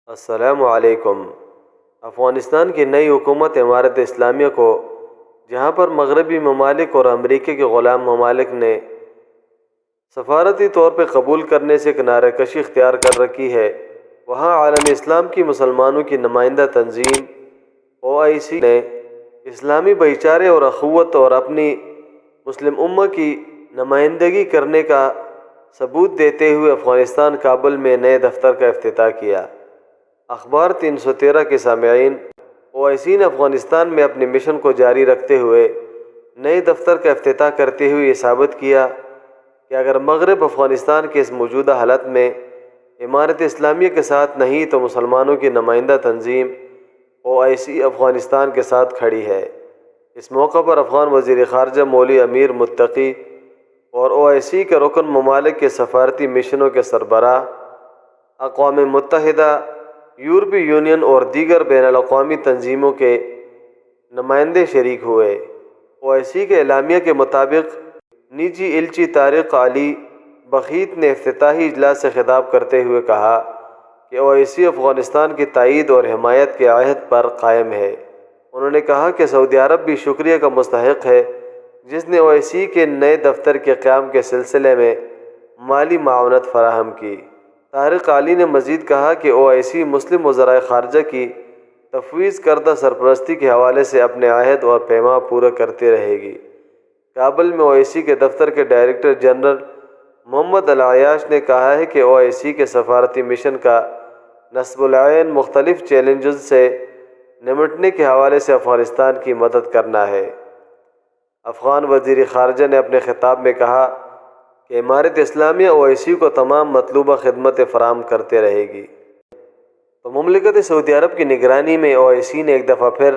السلام علیکم۔ افغانستان کی نئی حکومت امارت اسلامیہ کو جہاں پر مغربی ممالک اور امریکہ کے غلام ممالک نے سفارتی طور پہ قبول کرنے سے کنارہ کشی اختیار کر رکھی ہے، وہاں عالم اسلام کی مسلمانوں کی نمائندہ تنظیم OIC نے اسلامی بھائی چارے اور اخوت اور اپنی مسلم امہ کی نمائندگی کرنے کا ثبوت دیتے ہوئے افغانستان کابل میں نئے دفتر کا افتتاح کیا۔ اخبار 313 کے سامعین، OIC نے افغانستان میں اپنے مشن کو جاری رکھتے ہوئے نئے دفتر کا افتتاح کرتے ہوئے یہ ثابت کیا کہ اگر مغرب افغانستان کے اس موجودہ حالت میں امارت اسلامیہ کے ساتھ نہیں تو مسلمانوں کی نمائندہ تنظیم OIC افغانستان کے ساتھ کھڑی ہے۔ اس موقع پر افغان وزیر خارجہ مولوی امیر متقی اور OIC کے رکن ممالک کے سفارتی مشنوں کے سربراہ، اقوام متحدہ، یورپی یونین اور دیگر بین الاقوامی تنظیموں کے نمائندے شریک ہوئے۔ OIC کے اعلامیہ کے مطابق نیجی ایلچی طارق علی بخیت نے افتتاحی اجلاس سے خطاب کرتے ہوئے کہا کہ OIC افغانستان کی تائید اور حمایت کے عہد پر قائم ہے۔ انہوں نے کہا کہ سعودی عرب بھی شکریہ کا مستحق ہے جس نے OIC کے نئے دفتر کے قیام کے سلسلے میں مالی معاونت فراہم کی۔ طارق علی نے مزید کہا کہ OIC مسلم وزرائے خارجہ کی تفویض کردہ سرپرستی کے حوالے سے اپنے عہد اور پیما پورا کرتے رہے گی۔ کابل میں OIC کے دفتر کے ڈائریکٹر جنرل محمد العیاش نے کہا ہے کہ OIC کے سفارتی مشن کا نصب العین مختلف چیلنجز سے نمٹنے کے حوالے سے افغانستان کی مدد کرنا ہے۔ افغان وزیر خارجہ نے اپنے خطاب میں کہا کہ امارت اسلامیہ OIC کو تمام مطلوبہ خدمتیں فراہم کرتے رہے گی۔ تو مملکت سعودی عرب کی نگرانی میں OIC نے ایک دفعہ پھر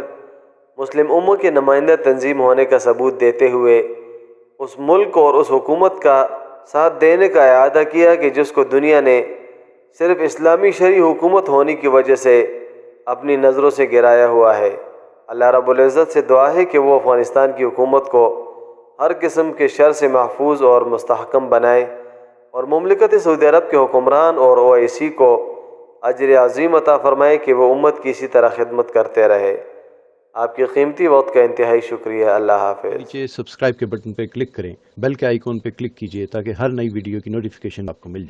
مسلم امہ کے نمائندہ تنظیم ہونے کا ثبوت دیتے ہوئے اس ملک اور اس حکومت کا ساتھ دینے کا اعادہ کیا کہ جس کو دنیا نے صرف اسلامی شرعی حکومت ہونے کی وجہ سے اپنی نظروں سے گرایا ہوا ہے۔ اللہ رب العزت سے دعا ہے کہ وہ افغانستان کی حکومت کو ہر قسم کے شر سے محفوظ اور مستحکم بنائے اور مملکت سعودی عرب کے حکمران اور OIC کو اجر عظیم عطا فرمائے کہ وہ امت کی اسی طرح خدمت کرتے رہے۔ آپ کی قیمتی وقت کا انتہائی شکریہ۔ اللہ حافظ۔ نیچے سبسکرائب کے بٹن پہ کلک کریں، بیل کے آئیکن پہ کلک کیجئے تاکہ ہر نئی ویڈیو کی نوٹیفیکیشن آپ کو مل جائے۔